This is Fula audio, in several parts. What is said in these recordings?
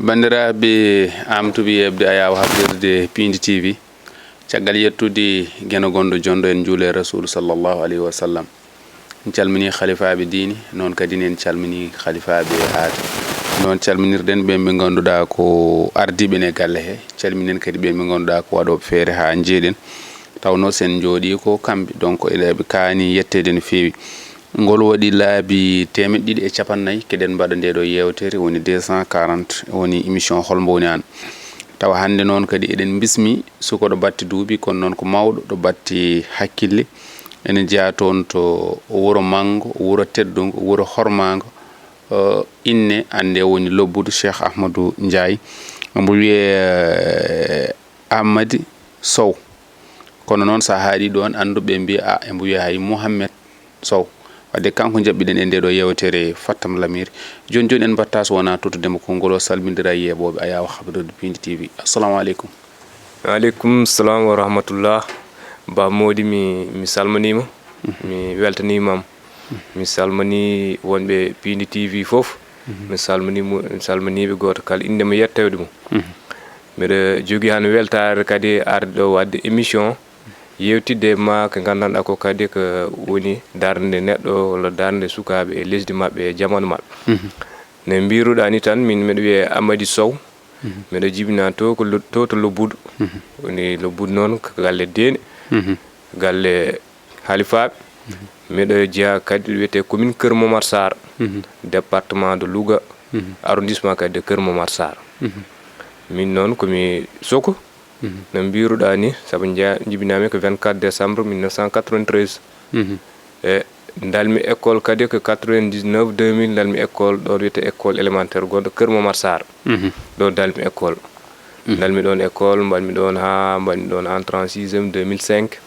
bandiraɓe amtuɓe yebde ayaw habdirde Pindi TV caggal yettude geno gondo jondo en juule rasul sallallahu alayhi wa sallam en calmini khalifaɓe diini non kadi en calmini khalifaɓe aade non calminirden ɓe ɓe ganduɗa ko ardiɓe ne galle he calminen kadi ɓe ɓe ganduɗa ko waɗoɓe feere ha jeeɗen tawno sen jooɗi ko kamɓe donc eɗeɓe kaani yettede no feewi ngol waɗi laabi 250 keɗen mbaɗa nde ɗo yewtere woni 240 woni émission holmbo woni an tawa hande noon kadi eɗen bismi suko ɗo batti duuɓi kono noon ko mawɗo ɗo batti hakkille ene jeeya toon to wuro Mango wuro teddungo wuro hormago inne ande woni lobbudu Cheikh Ahmadou Ndiaye mbo wiye Amady Sow kono noon sa haaɗi ɗon anduɓe mbi a mbo wiye hay Mouhamed Sow wadde kanko jabɓiɗen e nde ɗo yewtere Fattam Lamire joni en batta so wona tottudemo konngol o salmindira yeɓoɓe ayaw habdude Pindi TV assalamu aleykum. Waaleykum salam wa rahmatullah. Ba Mody mi salminima mi weltanimam mi salmini wonɓe Pindi TV fof mi salminiɓe goto kala indema yettewde mum mbiɗa jogui han weltare kadi arde ɗo wadde émission yewtidde ma ko gandanɗa ko kadi ko woni darde neɗɗo walla darde sukaɓe e lesdi mabɓe e jamanu mabɓe ne mbiruɗa ni tan min mbiɗa wiye Amady Sow mbiɗa jibina to to lobbudu woni lobbudu noon ko galle Déne galle halifaɓe mbiɗa jeeya kadi wiyete commune Keur Momar Sarr département de Louga arrondissement kadi de Keur Momar Sarr min noon komi soko no mbiruɗa ni saabu jibinami ko 24 décembre 1993 e dalmi école kadi ko 99 2000 dalmi école ɗo wiyete école élémentaire gonɗo Keur Momar Sarr ɗo dalmi école dalmi ɗon école mbaɗmi ɗon ha mbaɗmi ɗon entrée en 6e 2005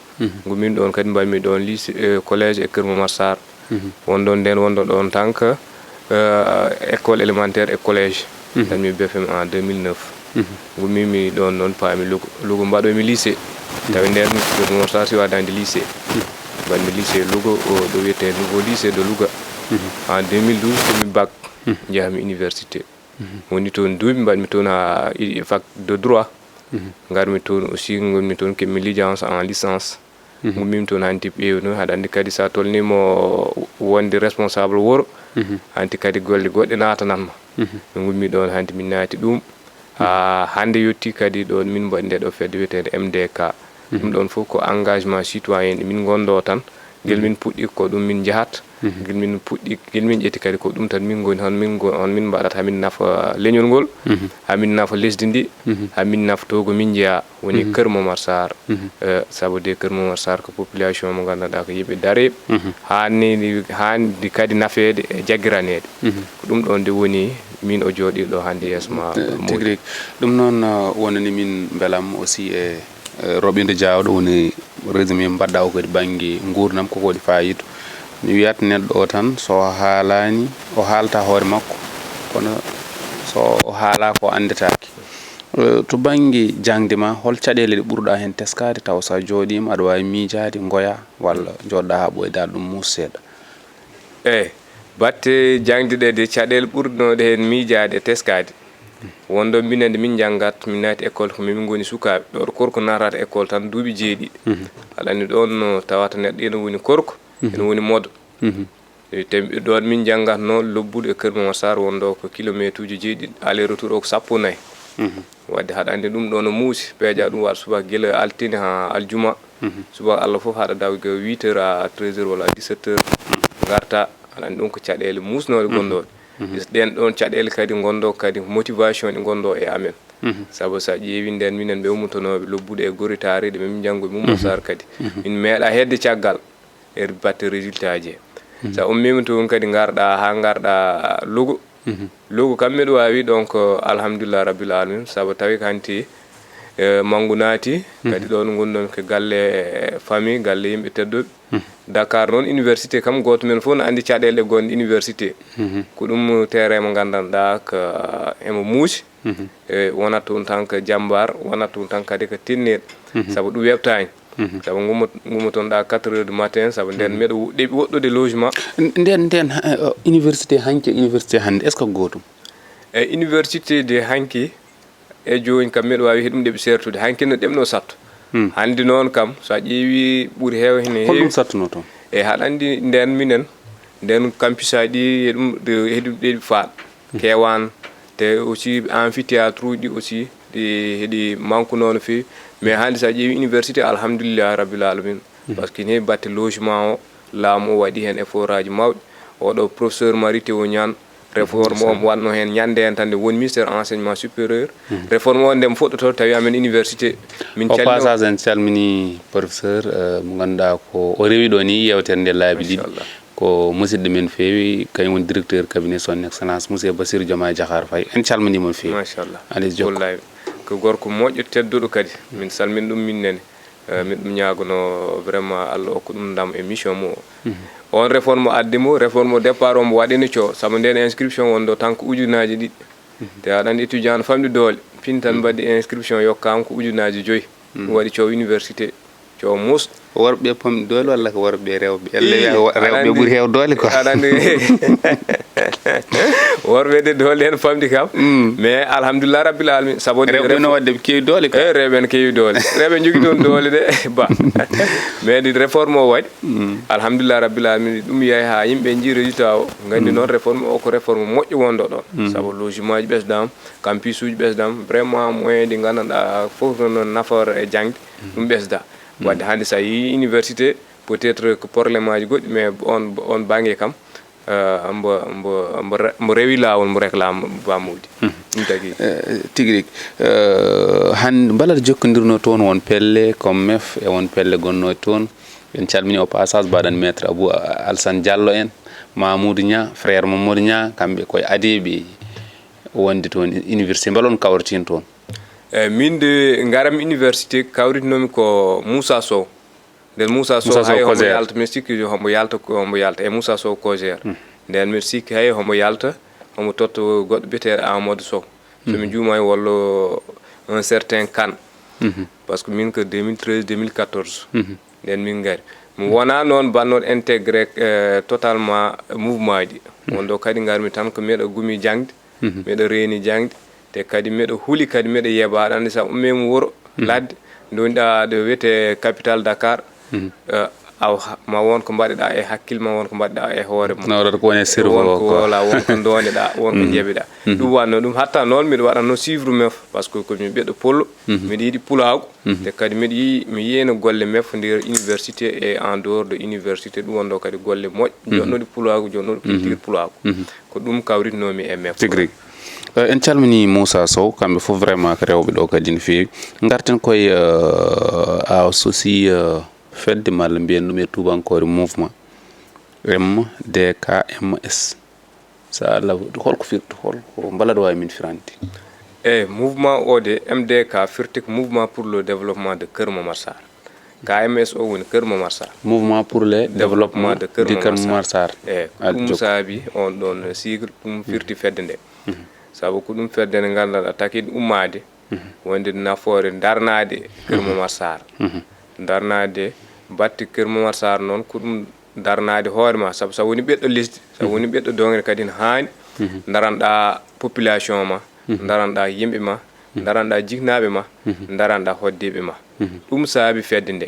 gummin ɗon kadi mbaɗmi ɗon lycée collège e Keur Momar Sarr wonɗon nden wonɗo ɗon tan que école élémentaire et collège dalmi BFM en 2009 gummimi ɗon noon paami Louga mbaɗomi lycée tawi nden Keur Momar Sarr si wadande lycée mbaɗmi lycée Louga o ɗo wiyete nouveau lycée de Louga en 2012 komi bac jeyami université woni toon duuɓi mbaɗmi toon ha fac de droit garmi toon aussi gonmi toon keɓmi licence en licence gummimi toon hanti ɓewno haɗa andi kadi sa tolnimo wonde responsable wuro hanti kadi golle goɗɗe natanatma min gummi ɗon hanti min naati ɗum hande yetti kadi ɗon min mbaɗi nde ɗo fedde wiyetede MDK ɗum ɗon fof ko engagement citoyen ɗe min gondo tan guel min puɗɗi ko ɗum min jahat guel min puɗɗi guel min ƴetti kadi ko ɗum tan min goni hon min mbaɗata hamin nafa leñol ngol hamin nafa lesdi ndi hamin nafa togo min jeeya woni Keur Momar Sarr saabu de Keur Momar Sarr ko population mo gandanɗa ko yimɓe dareɓe handi kadi nafede e jaggiranede ko ɗum ɗon nde woni min o jooɗiɗo hande yesma tigui ɗum noon wonani min beelam aussi e roɓinde jawɗo woni résumé mbaɗɗa o kadi banggue gurdam koko waɗi fayida mi wiyat neɗɗo o tan so haalani o haalta hoore makko kono so o haala ko andetake to banggue jangde ma hol caɗele ɗe ɓurɗa hen teskade taw sa jooɗima aɗa wawi miijade goya walla joɗɗa ha ɓoyda ɗum mus seeɗa eyyi batte jangde ɗe de caɗele ɓurnoɗe hen miijade e teskade wondo mbinande min janggat min naati école ko min goni sukaɓe ɗo korko natata école tan duuɓi jeeɗiɗi aɗa andi ɗon tawata neɗɗo ene woni korko ene woni modo temɓe ɗon min jangatno lobbuɗo e Keur Momar Sarr wondo ko kilométre uji jeeɗiɗi aller retour o ko 14 wadde haɗa andi ɗum ɗo no muusi peeja ɗum waɗa subaka guila altine ha aljuma subaka Allah foof haɗa dawa 8h à 13h walla 17h garta aɗa andi ɗum ko caɗele musnoɗe gonɗoɗe ɗen ɗon caɗele kadi gondo kadi motivation ɗe gondo e amen saabu sa ƴeewi nden minen ɓe ummotonoɓe lobbuɗe e goritare ɗe min janggo Momar Sarr kadi min meeɗa hedde caggal e batte résultat ji sa ummima toon kadi garɗa Louga Louga kam mbiɗa wawi donc alhamdulillah rabbil alamin saabu tawi ko hanti Mangu naati kadi ɗon gonɗon ko galle famille galle yimɓe tedduɓe Dakar noon université kam goto men fof no andi caɗele gonɗe université ko ɗum terrain mo gandanɗa ko emo muusi wonata toon tan ko jambar wonata toon tan kadi ko tinneɗo saabu ɗum weɓtani sabu gummotonɗa 4h du matin saabu nden mbiɗa woɗɗude logement nden université hanke université hande est ce que gotum université de hanki e joni kam miɗo wawi heɗum ɗeɓe sertude hanki no ɗemno satto hande noon kam sa ƴeewi ɓuuri heew hene holɗum sattuno toon haɗa andi nden minen nden campus aji heɗum ɗeɗi faaɗ kewan te aussi amphithéâtre uji aussi heɗi manque noon fewi mais hande sa ƴeewi université alhamdulillah rabbil alamin par ce que ne batte logement o laamu o waɗi hen effort aji mawɗi oɗo professeur Marie Théo Niane réforme o mo wanno hen ñande hen tan nde woni ministére enseignement supérieur réforme o ndemo fuɗɗoto tawi amen université min o passage en calmini professeur mo ganduɗa ko o rewi ɗo ni yewtere nde laabi ɗiɗi ko musidɗo men fewi kañum woni directeur cabinet son excellence monsieur Bassirou Diomaye Diakhar Faye en calminimo fewi machallah alis jokko wallahi ko gorko moƴƴo tedduɗo kadi min salmin ɗum minnene min ɗum ñagono vraiment Allah okko ɗum ndam e mission mo on réforme addimo réforme départ o mo waɗino co saabu nden inscription wonɗo tan ko ujunaji ɗiɗi te aɗa andi étudiant no famɗi doole pin tan mbaɗi inscription yokkama ko ujunaji 5 ɗum waɗi co université co mus worɓe pamɗi doole walla ko worɓe rewɓe elle rewɓe ɓuuri heew doole quoi aɗa andi worɓe de doole hen famɗi kam mais alhamdulillah rabbil alamin saabu rewɓe no wadde ɓe kewi doole ka rewɓe ne kewi doole rewɓe jogui toon doole de ba mais ɗi réforme o waɗi alhamdulillah rabbil alamin ɗum yahi ha yimɓe jii résultat o gandi noon réforme o ko réforme moƴƴo wonɗo ɗon saabu logement ji ɓesdama campus uji ɓesdama vraiment moyen ɗi gandanɗa foof noon nafoore e jangde ɗum ɓesda wadde hande sa yi université peut être que probléme aji goɗɗi mais on banggue kam mbo rewi lawol mbo réclame bamuji ɗum tagui tigui rigui hande mbaɗa jokkodirno toon won pelle comme mef e won pelle gonno toon en calmini au passage mbaɗan maître Abou Alsane Diallo en Mamoudou Nia frère Mamadou Nia kamɓe koye adeɓe wonde toon université mbalon kawratin toon min de garam université kawritnomi ko Moussa Sow nden Moussa Sow hay homo yalta mi sikki homo yalta e Moussa Sow Cogère nden mi sikki hay homo yalta homo totta goɗɗo biyeteɗo Amadou Sow somi juumani walla un certain Kane par ce que min ko 2013 2014 nden min gari mi wona noon bannoɗo intégré totalement mouvement ji wonɗo kadi garmi tan ko miɗo gumi jangde miɗo reeni jangde te kadi miɗo huuli kadi miɗo yeeɓa aɗa andi sa ummima wuuro ladde doniɗa ɗo wiyete capitale Dakar aw ma won ko mbaɗeɗa e hakkille ma won ko mbaɗeɗa e hoore ma nawrata ko woni cerveau ko wala wonko doneɗa wonko jeeɓiɗa ɗum wanno ɗum hatta noon miɗo waɗatno suivre mef par ce que komi ɓiɗɗo pullo miɗo yiiɗi pulago te kadi mi yiyeno golle mef nder université et en dehors de université ɗum wonɗo kadi golle moƴƴe jonnoɗi pulago jonnoɗi culture pulago ko ɗum kawritnomi e mef tigui en calmini Moussa Sow kamɓe fof vraiment ko rewɓe ɗo kadi no fewi garten koye a sosi fedde malla mbiyen ɗum e tubankore mouvement MDKMS sa Allah holko firti holko mbalaɗo wawi min firante mouvement o de MDK firti ko mouvement pour le développement de Keur Momar Sarr KMS o woni Keur Momar Sarr mouvement pour le développement de Keur Momar Sarr ɗum saabi on ɗon sigle ɗum firti fedde nde saabu ko ɗum fedde nde gandanɗa takiɗe ummade wonde nafoore darnade Keur Momar Sarr darnade batti Keur Momar Sarr noon ko ɗum darnade hoore ma saabu sa woni ɓiɗɗo lesdi sa woni ɓiɗɗo dongre kadi ne hani daranɗa population ma daranɗa yimɓe ma daranɗa jiknaɓe ma daranɗa hoddeɓe ma ɗum saabi fedde nde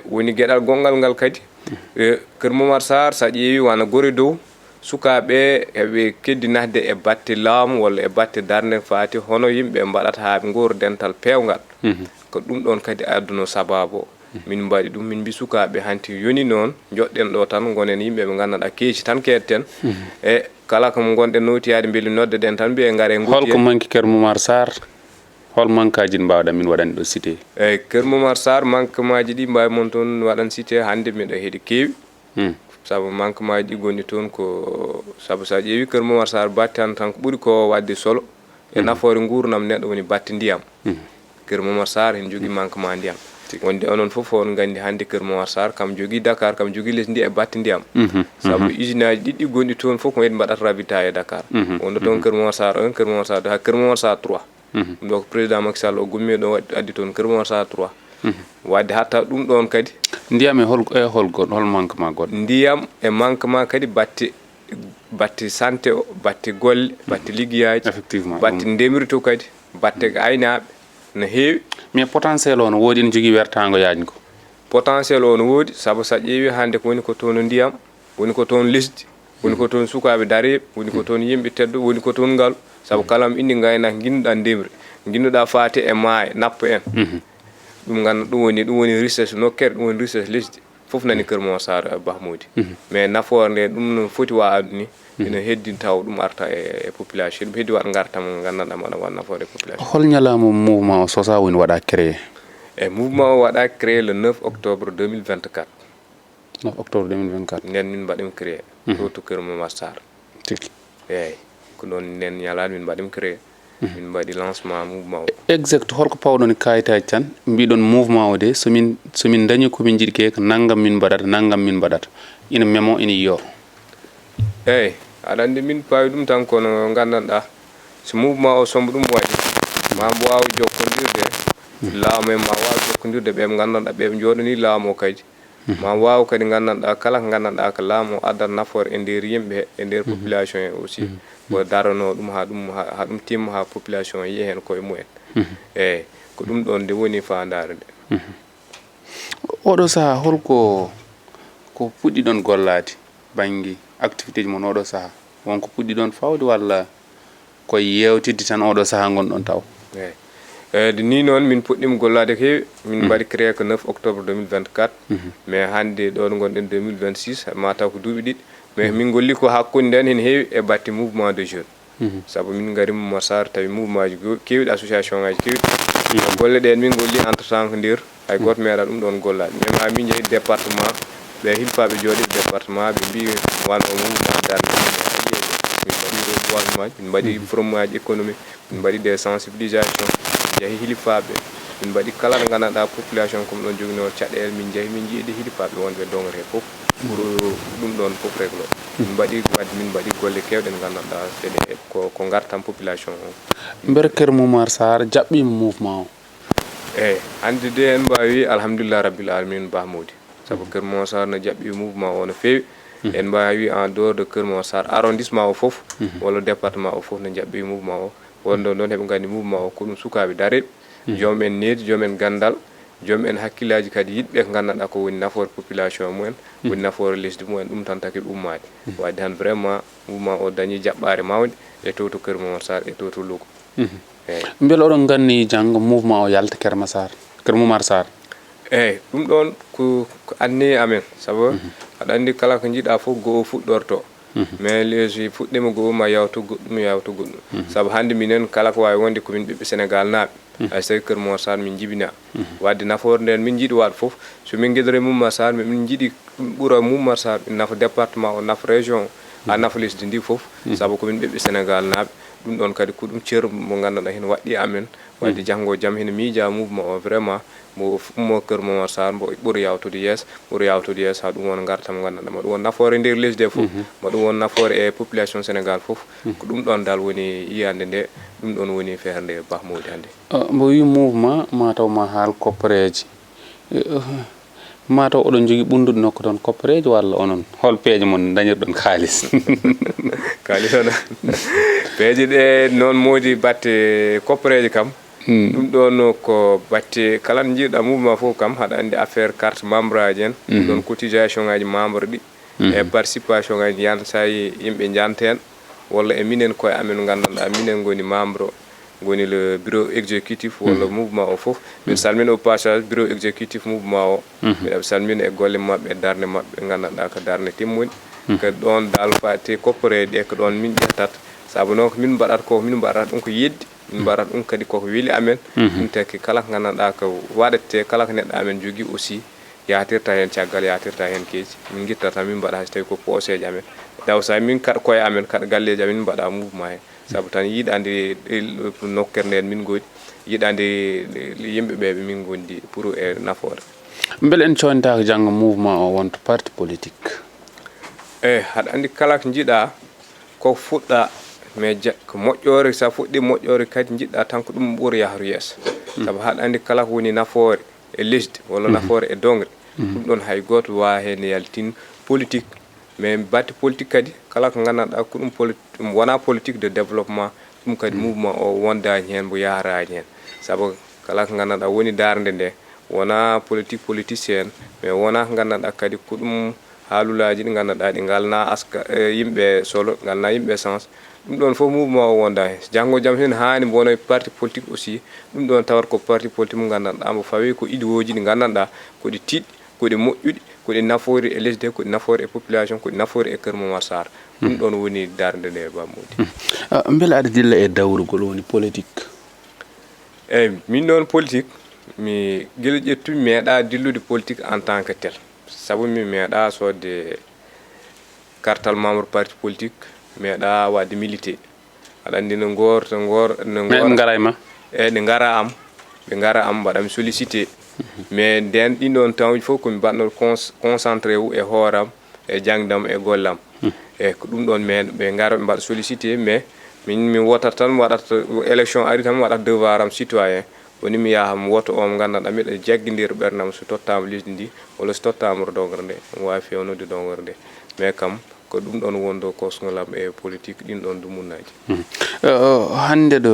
woni gueɗal gongal ngal kadi Keur Momar Sarr sa ƴeewi wana gori dow sukaɓe eɓe keddi nahde e batte laamu walla e batte darde faati hono yimɓe mbaɗata haaɓe goor dental pewgal ko ɗum ɗon kadi adduno sababu min mbaɗi ɗum min mbi sukaɓe hanti yoni noon joɗɗen ɗo tan gonen yimɓe ɓe gandanɗa keeci tan keetten e kala komo gonɗen notiyade beeli nodde ɗen tan mbiye gaare holko manki Keur Momar Sarr hol mankaji ɗi mbawɗa min waɗani ɗo cité eyyi Keur Momar Sarr manquement ji ɗi mbawi mon toon waɗan cité hande miɗo heeɗi keewi saabu manquement ji ɗi gonni toon ko saabu sa ƴeewi Keur Momar Sarr batti tan ko ɓuuri ko wadde solo e nafoore gurdam neɗɗo woni batte ndiyam Keur Momar Sarr hen jogui manquement ndiyam wonde onon foof on gandi hande Keur Momar Sarr kam jogui Dakar kam jogui lesdi ndi e batte ndiyam saabu usine aji ɗiɗɗi gonɗi toon foof ko waɗi mbaɗata ravita e Dakar wonde toon Keur Momar Sarr 1 Keur Momar Sarr 2 ha Keur Momar Sarr 3 ɗum ɗo ko président Macky Sall o gummi ɗo addi toon Keur Momar Sarr 3 wadde hatta ɗum ɗon kadi ndiyam e hol manquement goɗɗo ndiyam e manquement kadi batte batte santé o batte golle batte liggiyaji effectivement batte ndemirto kadi batte aynaɓe no heewi mais potentiel o no woodi ne jogii wertaango yaajni ko potentiel o no woodi sabu sa ƴeewi hannde ko woni ko toon ndiyam woni ko toon lesdi woni ko toon sukaaɓe dareeɓe woni ko toon yimɓe teddo woni ko toon ngalu sabu kala mo indi ngaynaaka ginnuɗaa ndemri ginnuɗaa faate e maaye nappo en ɗum ganna ɗum woni richesse nokkere ɗum woni richesse lesdi fof nani Keur Massar Bahmoudi mais nafoore nde ɗum no foti waawde ni ina heddi taw ɗum arta e population ɗum heddi waɗ ngartam nganndanɗaa maɗa waɗ nafoore e population hol ñalaamu mouvement o sosa woni waɗa créé e mouvement o waɗa créé le 9 octobre 2024 9 octobre 2024 nden min mbaɗim créé to Keur Massar tigi eyyi ko ɗon nden ñalaade min mbaɗim créé min mbaɗi lancement mouvement o exact holko pawɗon kayitaji tan mbiɗon mouvement o de somin dañi komin jiiɗi ke ko naggam min mbaɗata ina memo ina yiyo eyyi aɗa andi min pawi ɗum tan kono gandanɗa so mouvement o sombo ɗum waɗi ma mbo wawi jokkodirde laamu en ma wawi jokkodirde ɓe gandanɗa ɓe jooɗani laamu o kadi ma waw kadi gandanɗa kala ko gandanɗa ko laamu o addat nafoore e nder yimɓe e nder population e aussi ko darano ɗum ha ɗum timma ha population yiya hen koye mumen eyyi ko ɗum ɗon nde woni fandare nde oɗo saaha holko ko puɗɗi ɗon gollade banggue activité ji mon oɗo saaha wonko puɗɗi ɗon fawde walla koye yewtidde tan oɗo saaha gonɗon taw eyyi ni noon min puɗɗima gollade ko heewi min mbaɗi créé ko 9 octobre 2024 mais hande ɗo ɗo gonɗen 2026 mataw ko duuɓi ɗiɗi mais min golli ko hakkude nden hen heewi e batte mouvement de jeunes saabu min gari Massar tawi mouvement ji kewɗi association ngaji kewɗi golle ɗen min golli entre temps ko nder hay goto meeɗa ɗum ɗon gollade mais ma min jeehi département ɓe hilfaɓe jooɗi département ɓe mbi wano mouvement darde min mbaɗi reboisement min mbaɗi forum ngaji économique min mbaɗi des sensibilisation jeehi hilifaɓe min mbaɗi kala ɗo gandanɗa population comme ɗon jogino caɗele min jeehi min jiiɗi hilifaɓe wonɓe dongre he foof pour ɗum ɗon foof réglo min mbaɗi golle kewɗe ɗe gandanɗa seɗe ko gartam population o nder Keur Massar jaɓɓima mouvement o eyyi hande de en mbawi alhamdulillah rabbil alamin Bahmoudi saabu Keur Massar no jaɓɓi mouvement o no feewi en mbawi en dehors de Keur Massar arrondissement o foof walla département o foof no jaɓɓi mouvement o wonɗon ɗon heeɓe gandi mouvement o ko ɗum sukaɓe dareɓe jomumen needi jomumen gandal jomumen hakkillaji kadi yiɗɓe ko gandanɗa ko woni nafoore population mumen woni nafoore lesdi mumen ɗum tan taki ummade wadde han vraiment mouvement o dañi jaɓɓare mawde e to Keur Massar e to Louga eyyi beele oɗon ganni janggo mouvement o yalta Keur Massar eyyi ɗum ɗon ko anni amen saabu aɗa andi kala ko jiiɗa foof goho fuɗɗorto mais lesi fuɗɗima goho ma yawta goɗɗum saabu hande minen kala ko wawi wonde komin ɓiɓɓe Sénégal naaɓe hay so tawi Keur Massar min jibina wadde nafoore nden min jiiɗi waɗ foof somin guedore Massar min jiiɗi ɓuura Massar nafa département o nafa région ha nafa lesdi ndi foof saabu komin ɓiɓɓe Sénégal naaɓe ɗum ɗon kadi ko ɗum ceeru mo gandanɗa hen waɗɗi amen wadde janggo jaam hen miija mouvement o vraiment mo Keur Massar mbo ɓuura yawtude yeeso ha ɗum won gartam gandanɗa ma ɗum won nafoore nder lesdi e foof ma ɗum won nafoore e population Sénégal foof ko ɗum ɗon dal woni yiyande nde ɗum ɗon woni feere nde Bahmoudi hande mbo wi mouvement mataw ma haal koppareji mataw oɗon jogui ɓundude nokku toon koppareji walla onon hol peeje mon dañirɗon kalis kalis ona peeje ɗe noon moodi batte koppareji kam ɗum ɗon ko batte kala no jiiɗa mouvement fof kam haɗa andi affaire carte membre aji en ɗon cotisation ngaji membre ɗi e participation ngaji yan sa yimɓe janta hen walla e minen koye amen gandanɗa minen goni membre goni le bureau exécutif walla mouvement o foof min salmina au passage bureau exécutif mouvement o mbiɗa salmina e golle mabɓe e darde mabɓe gandanɗa ko darde timmuni ko ɗon dal fate koppareji ɗe ko ɗon min ƴettata saabu noon ko min mbaɗata ko min mbaɗata ɗum ko yeddi min mbaɗata ɗum kadi koko weeli amen ɗum taki kala ko gandanɗa ko waɗete kala ko neɗɗo amen jogui aussi yatirta hen caggal yatirta hen keeci min guittata min mbaɗa so tawi ko poosé amen daw sa min kaɗa koye amen kaɗa galleji amen min mbaɗa mouvement he saabu tan yiiɗande nokkere nden min goni yiiɗande yimɓeɓe min gondi pour e nafoore beele en coynitaka janggo mouvement o wonto parti politique eyyi haɗa andi kala ko jiiɗa ko fuɗɗa mais ko moƴƴore sa fuɗɗi moƴƴore kadi jiɗɗa tan ko ɗum ɓuura yahru yeeso saabu haɗa andi kala ko woni nafoore e lesdi walla nafoore e dongre ɗum ɗon hay goto wawa hen yaltin politique mais batte politique kadi kala ko gandanɗa ko ɗum wona politique de développement ɗum kadi mouvement o wondani hen mbo yarani hen saabu kala ko gandanɗa woni darde nde wona politique politicien mais wona ko gandanɗa kadi ko ɗum haalulaji ɗi gandanɗa ɗi galna yimɓe solo galna yimɓe sens ɗum ɗon fof mouvement o wonda hen janggo jaam hen hani mbo wonoy parti politique aussi ɗum ɗon tawat ko parti politique mo gandanɗa mbo fawi ko idéologie ɗi gandanɗa koɗi tiɗɗi koɗi moƴƴuɗi koɗi nafoori e lesdi koɗi nafoori e population koɗi nafoori e Keur Momar Sarr ɗum ɗon woni darde nde Bamodi. Beele aɗa dilla e dawrugol woni politique. eyyi min ɗon politique mi guila ƴettumi meeɗa dillude politique en tant que tel saabu mi meeɗa sodde kartal membre parti politique meeɗa wadde milité aɗa andi no ngara ma eyyi ɗe gara am ɓe gara am mbaɗami sollicité mais nden ɗin ɗon tawji fof komi mbaɗno concentré wu e hooram e jangdam e gollam eyyi ko ɗum ɗon men ɓe gara ɓe mbaɗa sollicité mais mi wotat tan waɗata élection ari tan mi waɗata devoir am citoyen woni mi yaha mi woto o mo gandanɗa mbiɗa jagguidira ɓerdam so tottama lesdi ndi walla so tottama dongre nde mi wawi fewnode dongre nde mais kam ko ɗum ɗon wondo kosgolam e politique ɗin ɗon dumunnaji. hande ɗo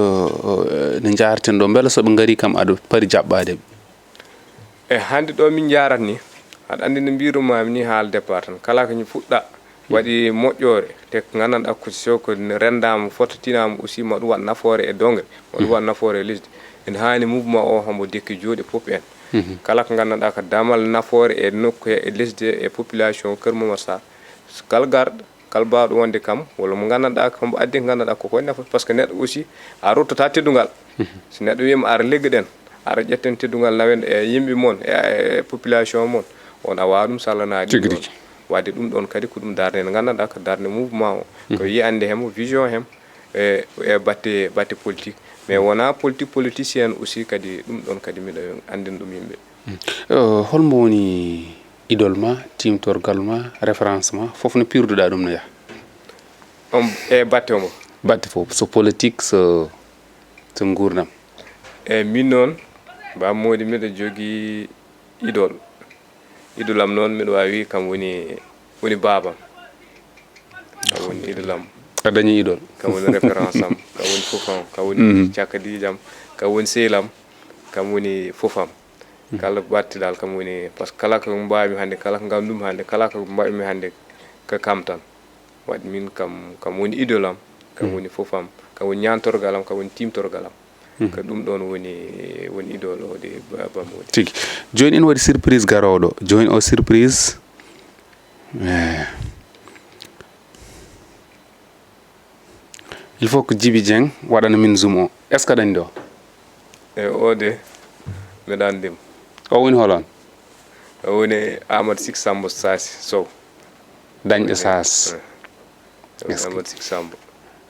no jarten ɗo beele soɓe gari kam aɗa paari jaɓɓade e hande ɗo min jarat ni aɗa andi no mbirumami ni haala départ tan kala ko fuɗɗa waɗi moƴƴore te ko gandanɗa ko soko rendama fototinama aussi ma ɗum waɗ nafoore e dongre ma ɗum waɗ nafoore e lesdi ene hani mouvement o hombo dekki jooɗi pop en kala ko gandanɗa ko damal nafoore e nokku e lesdi e population Keur Momar Sarr kal garɗo kal mbawɗo wonde kam walla mo gandanɗa hombo addi ko gandanɗa koko nafa par ce que neɗɗo aussi a ruttata teddugal so neɗɗo wiyama ara leggoɗen ara ƴetten teddugal nawen e yimɓe moon e population moon on a wawa ɗum sallanade ɗum wadde ɗum ɗon kadi ko ɗum darde nde gandanɗa ko darde mouvement o ko yiyande hemo vision hem e batte politique mais wona politique politicien aussi kadi ɗum ɗon kadi miɗa andina ɗum yimɓe. holmo woni idole ma timtorgal ma référence ma foof no pirduɗa ɗum no yaha on e batte omo batte fof so politique so gurdam e min noon Bamodi miɗa jogui idole am noon miɗa wawi kam woni babam kam woni idole am a dañi idole kam woni référence am kam woni fofam kam woni cakadijam kam woni sehlam kam woni fofam kala battidal kam woni par ce que kala ko mbawmi hande kala ko gandumi hande kala ko mbawmi hande ko kam tan wadde min kam woni idole am kam woni fofam kam woni ñantorgal am kam woni timtorgal am ko ɗum ɗon woni idole o de Bamodi tigi joni en waɗi surprise garoɗo joni o surprise il faut que Djiby Dieng waɗana min zoom o est ce que aɗa andi o e o de mbeɗa andimo o woni holon o woni Amadou Sik Sambo Sasi Sow dañɗo sas Amadou Sik Sambo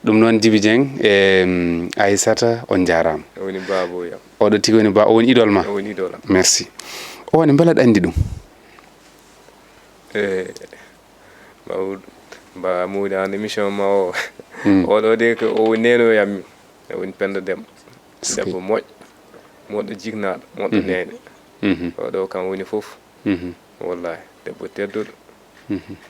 ɗum noon Djiby Dieng e Aissata on jarama o woni baboyam oɗo tigi woni o woni idole ma o woni idole am merci o woni beele aɗa andi ɗum Bamodi an émission ma o oɗo de ko o woni nenoyam min o woni Penda Déme debbo moƴƴo jignaɗo moɗɗo nene oɗo kam woni foof wallahi debbo tedduɗo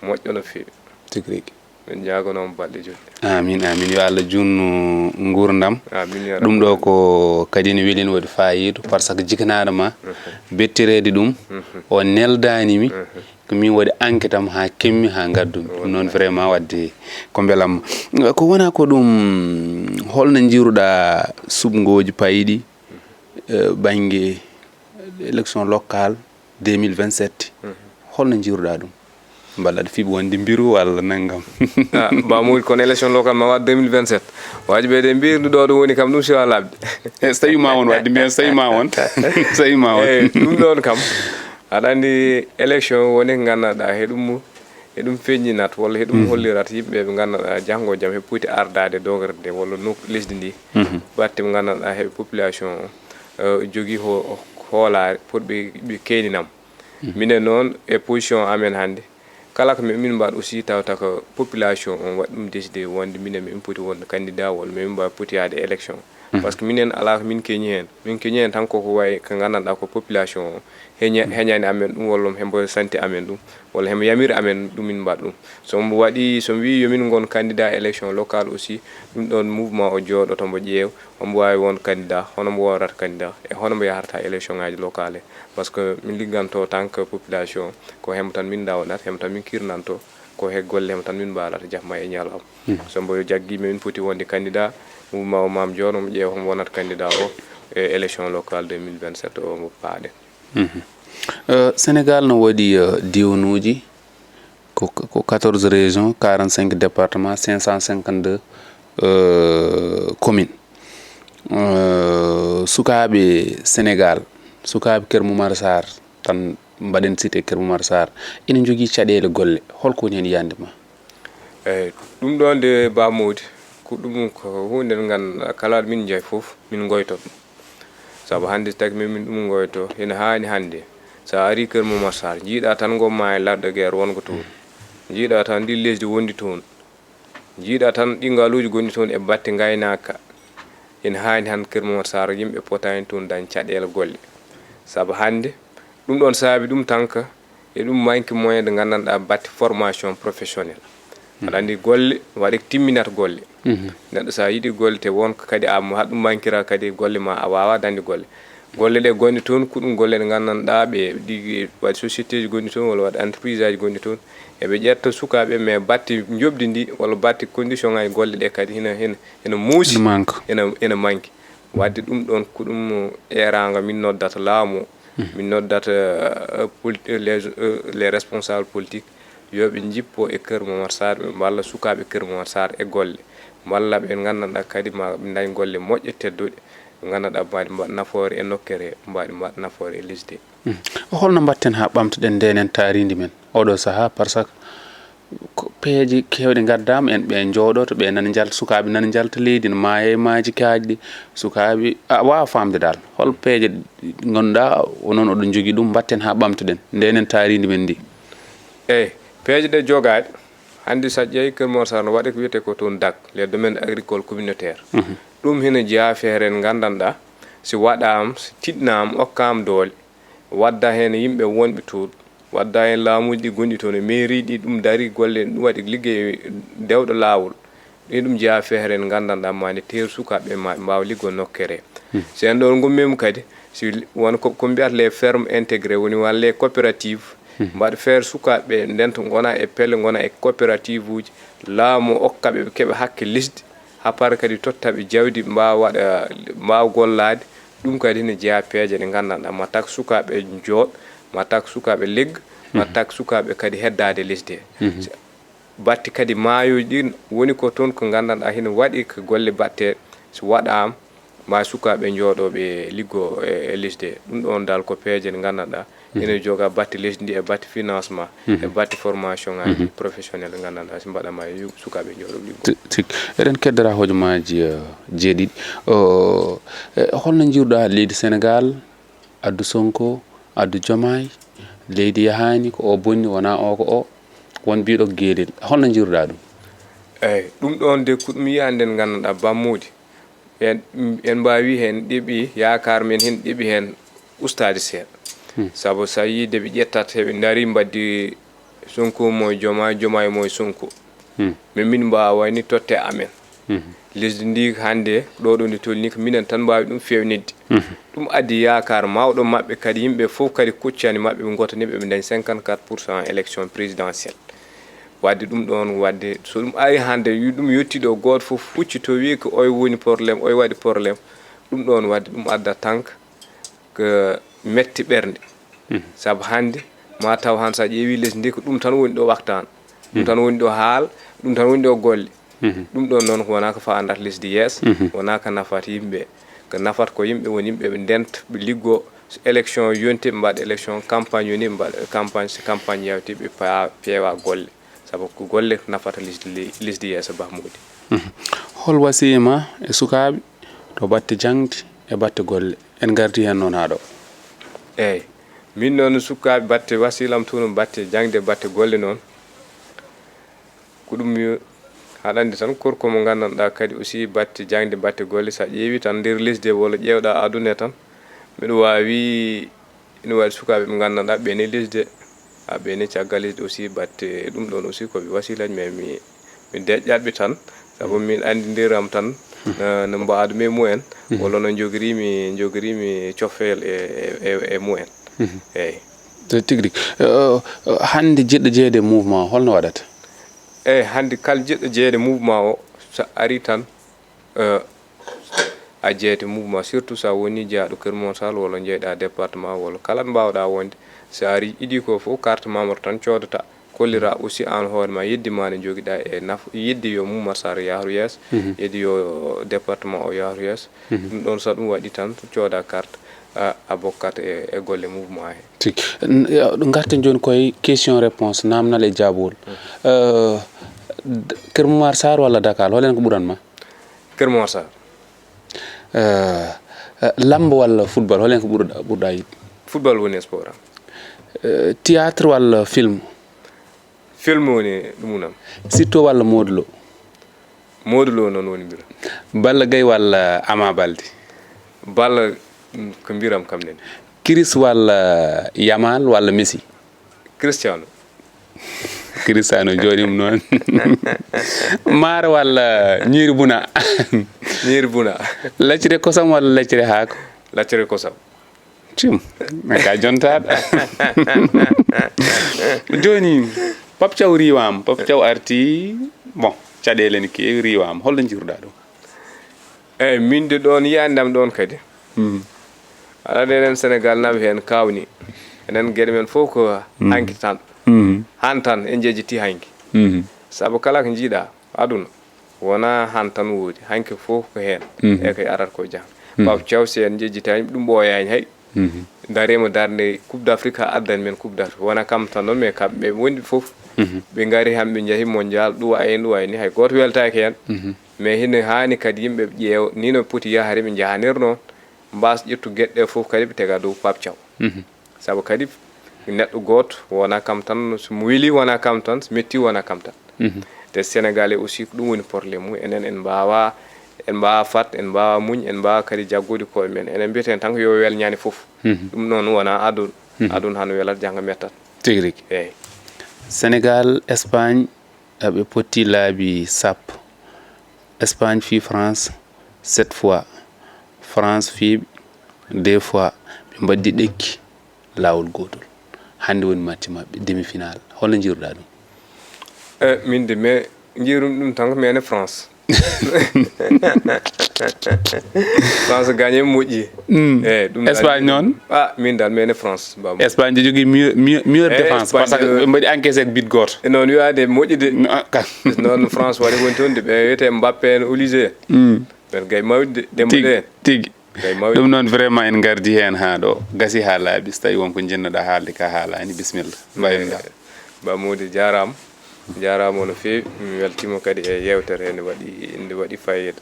moƴƴo no fewi tigi rigui min jagonomo balɗe joɗɗe amin amin yo Allah junnu gurdam amin ɗum ɗo ko kadi ne weeli ne waɗi fayidu par ce que jikanaɗo ma bettirede ɗum o neldanimi ko min waɗi enquête am ha kemmi ha gaddumi ɗum noon vraiment wadde ko beelam ko wona ko ɗum holno jiruɗa subgoji payiɗi banggue élection locale 2027 holno jiruɗa ɗum mballa aɗa fiiɓi wonde mbiru walla naggam Bamodi kono élection locale ma waɗa 2027 waji ɓeede mbirduɗo ɗum woni kam ɗum siwa labde so tawi ma won wadde mbiyen so tawi ma won so tawi ma won eyyi ɗum ɗon kam aɗa andi élection woni ko gandanɗa heɗum feññinat walla heɗum hollirat yimɓe ɓe gandanɗa janggo jaam heɓe poti ardade dogre nde walla nokku lesdi ndi batte mo gandanɗa heɓe population jogui hoolare potɓe ɓe keyninam minen noon e position amen hande kala ko min mbaɗa aussi tawta ko population on waɗi ɗum décidé wonde minen min poti wonde candidat walla min mbawi poti yaade élection par ce que minen ala ko min keñi hen tan koko way ko gandanɗa ko population o heñani amen ɗum walla hembo santé amen ɗum walla hembo yamiri amen ɗum min mbaɗa ɗum somo waɗi somi wi yomin gon candidat élection locale aussi ɗum ɗon mouvement o jooɗoto mbo ƴeew omo wawi won candidat hono mbo worata candidat e hono mbo yaharta élection ngaji locale par ce que min ligganto tant que population ko hembo tan min dawnat hembo tan min kirnanto ko he golle hembo tan min mbalata jahma e ñalawma so mbo jaggi min poti wonde candidat mouvement o mam joono mo ƴeew homo wonata candidat o e élection locale 2027 o mo paaɗen Sénégal no waɗi diwanuji ko 14 régions 45 départements 552 communes sukaɓe Sénégal sukaɓe Keur Momar Sarr tan mbaɗen cité Keur Momar Sarr ina jogui caɗele golle holko woni hen yiyande ma eyyi ɗum ɗon de bamodi ko ɗum ko hunde nde ganduɗa kala ɗo min jeeyi foof min goyto ɗum saabu hande tagi min ɗum goyto ina hani hande sa ari Keur Momar Sarr jiiɗa tan gomma e ladde guerre wonko toon jiiɗa tan ndi lesdi wondi toon jiiɗa tan ɗi ngaaluji gonɗi toon e batte gaynaka ina hani han Keur Momar Sarr yimɓe potani toon dañ caɗele golle saabu hande ɗum ɗon saabi ɗum tanka e ɗum manque moyen de gandanɗa batte formation professionnel aɗa andi golle waɗi timminata golle neɗɗo sa yiiɗi golle te wonko kadi haɗum manquera kadi golle ma a wawa dañde golle ɗe gonɗi toon ko ɗum golle ɗe gandanɗa ɓe ɗi waɗi société ji gonɗi toon walla waɗi entreprise aji gonɗi toon eɓe ƴetta sukaɓe mais batte jobdi ndi walla batte condition ngaji golle ɗe kadi ina muusi ina manque wadde ɗum ɗon ko ɗum eraga min noddata laamu min noddata les responsables politiques yoɓe jippo e Keur Momar Sarr ɓe mballa sukaɓe Keur Momar Sarr e golle mballa ɓe gandanɗa kadi ma ɓe dañ golle moƴƴe tedduɗe gandanɗa mbaɗi mbaɗa nafoore e nokkere mbaɗi mbaɗa nafoore e lisde holno mbatten ha ɓamtoɗen ndenen taaridi men oɗo saaha par ce que peeje kewɗe gaddama en ɓe jooɗoto ɓe nana jalta sukaɓe nana jalta leydi ne maaya e maaji kaaɗɗi sukaɓe a wawa famde dal hol peeje ganduɗa onon oɗon jogui ɗum mbatten ha ɓamtoɗen ndenen taaridi men ndi eyyi peeje ɗe jogaɗe hande sa ƴeewi Keur Momar Sarr no waɗi ko wiyete ko toon DAC les domaines agricoles communautaire ɗum hina jeeya feere gandanɗa si waɗama si tiɗnama okkama doole wadda hen yimɓe wonɓe toon wadda hen laamuji ɗi gonɗi toon e mairie ɗi ɗum daari golle ɗum waɗi ligguey dewɗo lawol ɗi ɗum jeeya feere en gandanɗa ma nde teeru sukaɓe ma mbawa liggo nokkere si en ɗon gommima kadi si won ko mbiyata les fermes intégré woni walla les coopératives mbaɗa feere sukaɓe ndenta gona e pelle gona e coopérative uji laamu okkaɓe ɓe keeɓa hakke lisde ha para kadi tottaɓe jawdi mbawa gollade ɗum kadi ne jeeya peeje ɗe gandanɗa ma tak sukaɓe jooɗ ma tak sukaɓe legga ma tak sukaɓe kadi heddade lisde batti kadi maayoji ɗin woni ko toon ko gandanɗa hina waɗi ko golle batteɗe so waɗama ma sukaɓe jooɗoɓe liggo e lisde ɗum ɗon dal ko peeje ɗe gandanɗa ina joga batte lesdi ndi e batte financement e batte formation ngaji professionnel ɗe gandanɗa so mbaɗama e sukaɓe jooɗo liggo tigui eɗen keddora hojomaji jeeɗiɗi holno jiiruɗa leydi Sénégal addu Sonko addu Diomaye leydi yahani ko o bonni wona o ko o won mbiɗo gueɗel holno jiiruɗa ɗum eyyi ɗum ɗon de ko ɗum yiyande nde gandanɗa bammudi en mbawi hen ɗeeɓi yakar men hen ɗeeɓi hen ustade seeɗa saabu sa yi deɓe ƴettat heɓe daari mbaddi Sonko moye Diomaye Diomaye moye Sonko min mbawani totte amen lesdi ndi hande ɗo ɗo ndi tolni ko minen tan mbawi ɗum fewnidde ɗum addi yakar mawɗo mabɓe kadi yimɓe foof kadi kuccani mabɓe ɓe gotaniɓe ɓe dañ 54% élection présidentielle wadde ɗum ɗon wadde so ɗum ari hande ɗum yettiɗo goto foof huccito wi ko oy woni probléme oy waɗi probléme ɗum ɗon wadde ɗum adda tanka ko metti ɓernde saabu hande ma taw han sa ƴeewi lesdi ndi ko ɗum tan woni ɗo waktana ɗum tan woni ɗo haala ɗum tan woni ɗo golle ɗum ɗon noon ko wona ko fandata lesdi yeeso wona ko nafata yimɓe ko nafata ko yimɓe woni yimɓe ɓe ndenta ɓe liggo élection yonti ɓe mbaɗa élection campagne yoni ɓe mbaɗa campagne so campagne yawti ɓe peewa golle saabu ko golle ko nafata lesdi yeeso bahmudi hol wasiyama e sukaɓe to batte jangde e batte golle en gardi hen noon haɗo eyyi min noon sukaɓe batte wasilam tuno batte jangde batte golle noon ko ɗum aɗa andi tan korko mo gandanɗa kadi aussi batte jangde batte golle sa ƴeewi tan nder lesdi walla ƴewɗa aduna tan miɗo wawi ina waɗi sukaɓe ɓe gandanɗa ɓene lesdi ɓene caggal lesdi aussi batte ɗum ɗon aussi koɓe wasilaji mais mi deƴƴatɓe tan saabu min andidiriram tan no mbadumi e mumen walla no jogorimi cofel e mumen eyyi tigui hande jiɗɗo jeeyede mouvement holno waɗata eyyi hande kala jiɗɗo jeeyede mouvement o sa ari tan a jeeyete mouvement surtout sa woni jeeyaɗo Keur Mor walla jeeyɗa département walla kala ɗo mbawɗa wonde sa ari iidi ko foof carte membre tan codata kollira aussi an hoorema yeddima ne joguiɗa e yeddi yo Moumar Sarr yahru yeeso yeddi yo département o yahru yeeso ɗum ɗon so ɗum waɗi tan cooda carte a bokkat e golle mouvement he tigi garten joni koye question réponse namnal e jaabowol Keur Momar Sarr walla Dakar holen ko ɓuranma Keur Mor Sarr lambo walla football holen ko ɓurɗa yiɗ football woni sport am théâtre walla film woni ɗumunam Sitto walla Modou Lo noon woni mbira Balla Gaye walla Ama Baldé Balla ko mbiram kam nene Chris walla Yamal walla Messi Cristiano joɗima noon Mara walla ñiiri buna laccire kosam walla laccire haako laccire kosam tim ka jontaɗo joni Pape Thiaw riwama Pape Thiaw arti bon caɗele ne kewi riwama holno jiruɗa ɗum eyyi min de ɗon yiyandam ɗon kadi aɗa enen Sénégal naɓe hen kawni enen gueɗe men fof ko hanki tan han tan en jejjiti hanki saabu kala ko jiiɗa aduna wona han tan woodi hanki fof ko hen e ko arata ko jang Pape Thiaw si en jejjitani ɗum ɓooyani hay darima darde coupe d'Afrique ha addani men coupe d'Afrique wona kam tan noon mais kamɓe wondi fof ɓe gari hamɓe jeehi mondial ɗuwayni hay goto weltaki hen mais hino hani kadi yimɓe ƴeewa ni no poti yahare ɓe jahanir noon mbasa ƴettu gueɗe ɗe fof kadi ɓe tega dow Pape Thiaw saabu kadi neɗɗo goto wona kam tan somo weeli wona kam tan so metti wona kam tan te Sénégalais aussi ko ɗum woni probléme mum enen en mbawa fat en mbawa muñ en mbawa kadi jaggude koye men enen mbiyeten tan ko yo wel ñande foof ɗum noon wona aduna han welat jangga mettat tigui rigui eyyi Sénégal Espagne ɓe potti laabi sappo Espagne fi France 7 fois France fi 2 fois ɓe mbaddi ɗekki lawol gotol hande woni match mabɓe demi final holno jiruɗa ɗum min de mais jirum ɗum tan ko mene France France gagné moƴƴi ɗum Espagne noon min dal mene France Espagne de jogui meilleure défense par ce que ɓe mbaɗi encaissé bit goto noon wiyade moƴƴi de noon France waɗi woni toon de ɓe wiyete Mbappé en Olysée ɓen gay mawde dembuɗe tigui ɗum noon vraiment en gardi hen ha ɗo gasi ha laaɓi so tawi wonko jinnoɗa haalde ka haalani bisimilla mbaynoɗa Bamodi jarama no fewi mi weltima kadi e yewtere nde waɗi fayida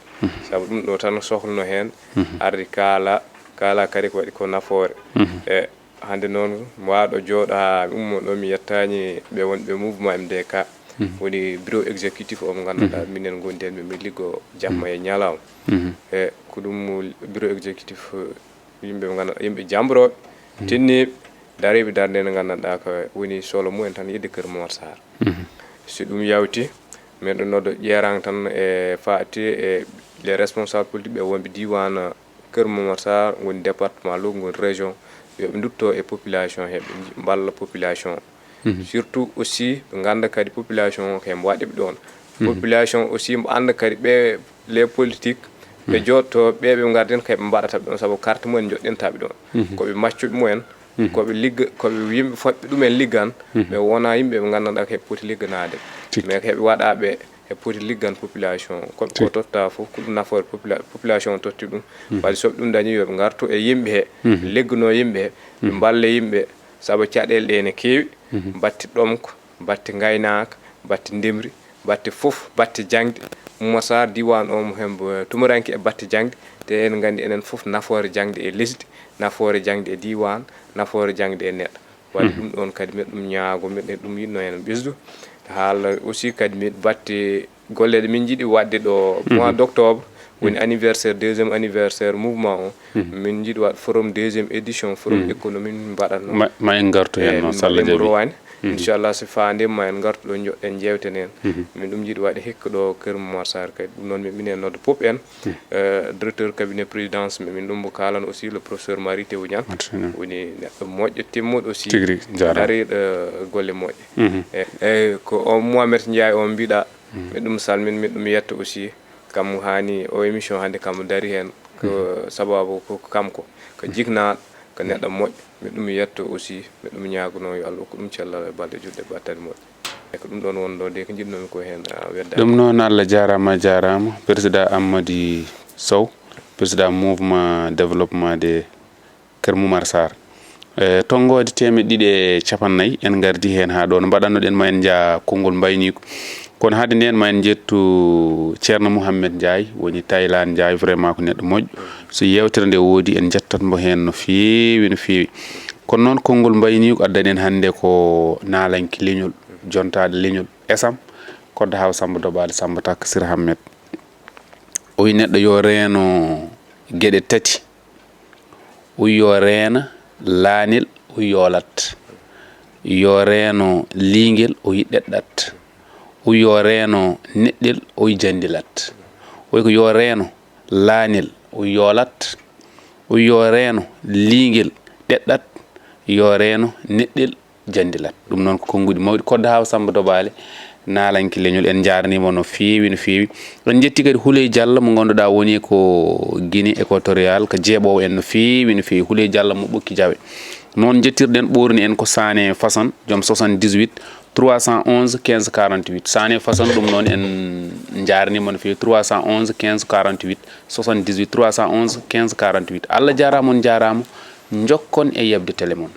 saabu ɗum ɗo tan sohlano hen arde kala kadi ko waɗi ko nafoore e hande noon mi waɗo jooɗo ha mi ummo ɗo mi yettani ɓe wonɓe mouvement MDK woni bureau exécutif o mo ganduɗa minen gondi hen mi liggo jamma e ñalawma e ko ɗum bureau exécutif yimɓe mo ganduɗa yimɓe jambroɓe tinniɓe dariɓe darde nde gandanɗa ko woni solo mumen tan yidde Keur Momar Sarr si ɗum yawti min ɗo noddo ƴeerang tan e faati e les responsables politique ɓe wonɓe diwan Keur Momar Sarr woni département Louga woni région yoɓe dutto e population heɓe balla population surtout aussi ɓe ganda kadi population ko mbo waɗiɓe ɗon population aussi mbo anda kadi ɓe les politique ɓe jotto ɓeɓe garden koɓe mbaɗata ɗon saabu carte mumen joɗɗintaɓe ɗon koɓe maccuɓe mumen koɓe ligga koɓe yimɓe fotɓe ɗumen liggan ɓe wona yimɓe ɓe gandanɗa ko heɓe poti ligganade mais ko heɓe waɗaɓe e poti liggan population koɓe ko totta fof ko ɗum nafoore population totti ɗum wadde soɓe ɗum dañi yoɓe gartu e yimɓe he liggano yimɓe he ɓe balla yimɓe saabu caɗele ɗe ne kewi batti ɗomko batti gaynaka batti ndemri batti fof batti jangde Momar Sarr diwan o mo hembo tumuranke e batti jangde te en gandi enen fof nafoore jangde e lesdi nafoore jangde e diwan nafoore jangde e neɗɗo wadde ɗum ɗon kadi miɗa ɗum ñaago miɗa ɗum yinno hen ɓesdu haala aussi kadi mi batte golle ɗe min jiiɗi wadde ɗo mois d' octobre woni anniversaire deuxiéme anniversaire mouvement o min jiiɗi waɗ forum deuxiéme édition forum économie min mbaɗatno ma en gartu hen noon salla jaɓi rowani inchallah so fandima ma en gartu ɗo joɗɗen jewten hen min ɗum jiiɗi waɗe hikka ɗo Kër Momar Sarr kadi ɗum noon minen nodda pop en directeur cabinet présidence min ɗum mo kalano aussi le professeur Marie Théou Niane woni neɗɗo moƴƴo timmuɗo aussi dariɗo golle moƴƴe eyyi ko on Mohamed Ndiaye on mbiɗa mi ɗum salmin mi ɗum yetta aussi kam hani o émission hande kam dari hen ko sababu ko kamko ko jignaɗo ko neɗɗo moƴƴo mi ɗum yetto aussi mi ɗum ñagono yo Allah ko ɗum cellal e balɗe julɗe battane moƴƴe e ko ɗum ɗon wonɗo de ko jinnomi ko hen wedda ɗum noon Allah jarama président Amadou Sow président mouvement développement de Kër Momar Sarr tongode 250 en gardi hen ha ɗo no mbaɗannoɗen ma en jaa konngol mbayniiko kono hade nden ma en jettu Ceerno Mouhamed Ndiaye woni Taylan Ndiaye vraiment ko neɗɗo moƴƴo so yewtere nde woodi en jettatmo hen no feewi no feewi kono noon konngol mbayniiko addani en hannde ko naalanki leñol jontade leñol esam koddo haw Samba Doɓale Samba Takka Sir Hammed o wi neɗɗo yo reeno gueɗe tati o yo reena laanel o yoolat yo reeno liingel o yiɗɗeɗɗat o yo reeno neɗɗel o jandilat o ko yo reeno laanel o yoolat o yo reeno liingel ɗeɗɗat yo reeno neɗɗel jandilat ɗum noon ko konngudi mawɗi koddo haw Samba Doɓale naalanki leñol en jarnimo no feewi no feewi en jetti kadi Houleye Diallo mo ganduɗa woni ko Guinée équatorial ko jeeɓowo en no feewi no feewi Houleye Diallo mo ɓokki jawe noon jettirɗen ɓorni en ko Sané Fassane joom 78 311 15 48 Sané Fassane ɗum noon en jarnimo no feewi 311 15 48 78 311 15 48 Allah jarama on jarama jokkon e yebde télémon